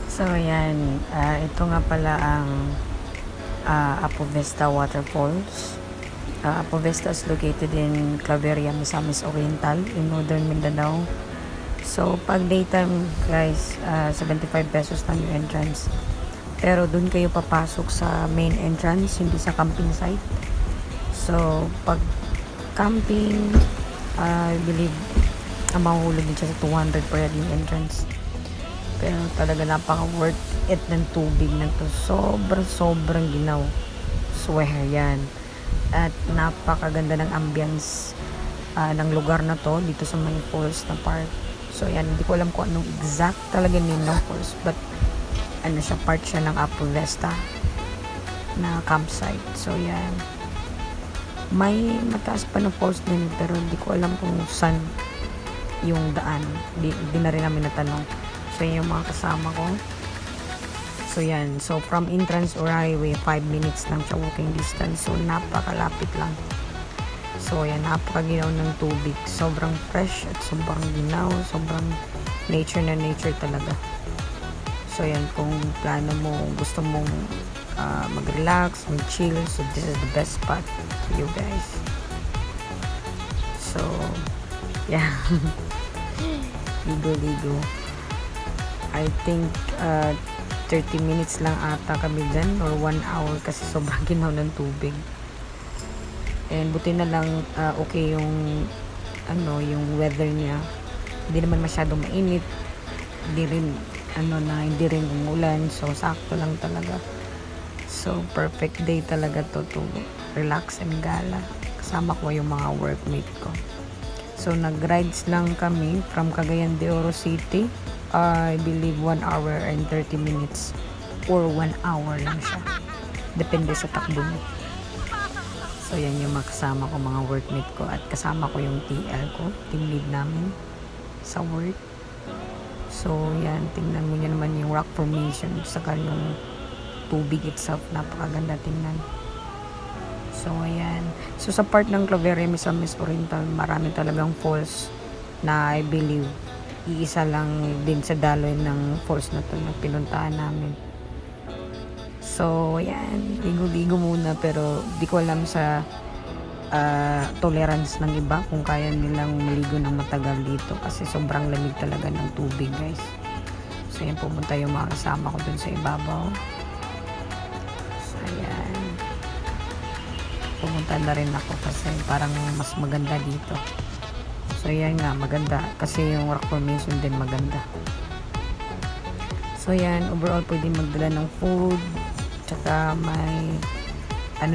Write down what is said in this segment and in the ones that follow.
So, ayan. Ito nga pala ang Apo Vista Waterfalls. Apo Vista is located in Claveria, Misamis Oriental in Northern Mindanao. So, pag daytime, guys, 75 pesos lang yung entrance. Pero dun kayo papasok sa main entrance, hindi sa camping site. So, pag camping, I believe, mahuhulog din siya sa 200 per head yung entrance. Pero talaga napaka worth it ng tubig na to. Sobrang ginaw. Swear yan. At napakaganda ng ambience ng lugar na to dito sa may falls na park. So yan, hindi ko alam kung anong exact talaga name ng falls, but ano siya, part siya ng Apo Vista na campsite. So yan, may mataas pa na falls din, pero hindi ko alam kung saan yung daan. Di na rin namin natanong. So yan yung mga kasama ko. So yan, so from entrance or highway, 5 minutes lang siya walking distance. So napakalapit lang. So yan, napakaginaw ng tubig. Sobrang fresh at sobrang ginaw. Sobrang nature na nature talaga. So yan, kung plano mo, gusto mong mag-relax, mag-chill, so this is the best spot for you guys. So yeah. Ligo-ligo. I think 30 minutes lang ata kami dyan or 1 hour kasi sobrang ginaw ng tubig. And buti na lang okay yung yung weather niya. Hindi naman masyadong mainit. Hindi rin umulan. So sakto lang talaga. So perfect day talaga to relax and gala. Kasama ko yung mga workmate ko. So nag-rides lang kami from Cagayan de Oro City. I believe 1 hour and 30 minutes or 1 hour lang siya. Depende sa takbo mo. So yan yung makasama ko, mga workmate ko, at kasama ko yung TL ko, team lead namin sa work. So yan, tingnan mo niya naman yung rock formation, saka yung tubig itself, napakaganda tingnan. So ayan, so sa part ng Claveria, Misamis Oriental, marami talagang falls na I believe iisa lang din sa daloy ng falls na to na pinuntahan namin. So ayan, ligo-ligo muna, pero di ko alam sa tolerance ng iba kung kaya nilang maligo ng matagal dito kasi sobrang lamig talaga ng tubig, guys. So ayan, pumunta yung mga kasama ko dun sa ibabaw. So ayan, pumunta na rin ako kasi parang mas maganda dito. So yan nga, maganda kasi yung rock formation din maganda. So yan, overall pwede magdala ng food, tsaka may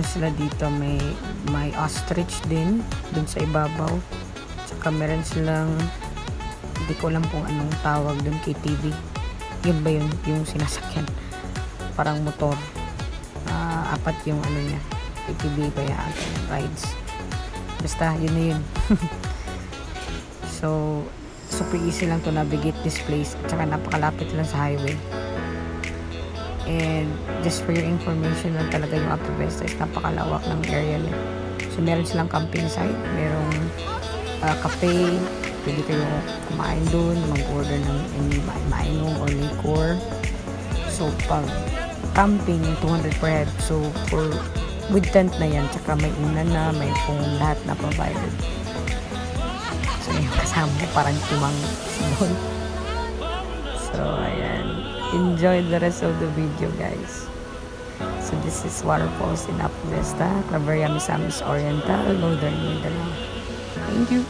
sila dito, may ostrich din dun sa ibabaw, tsaka meron silang, hindi ko alam kung anong tawag dun, KTV, yun ba yun, yung sinasakyan, parang motor, 4 yung niya, KTV ba yan, rides, basta yun na yun. So super easy lang to navigate this place, at saka napakalapit lang sa highway. And just for your information lang talaga, yung Apo Vista is napakalawak ng area niya. So meron silang camping site, merong cafe, pwede kayo kumain dun, mag-order ng mainom or liquor. So pag camping, 200 per head. So for with tent na yan, tsaka may inan na, may phone, lahat na provided. So yung kasama ko parang tumang doon. So ayan, enjoy the rest of the video, guys. So this is waterfalls in Apo Vista, Claveria, Misamis Oriental, Northern Mindanao. Thank you.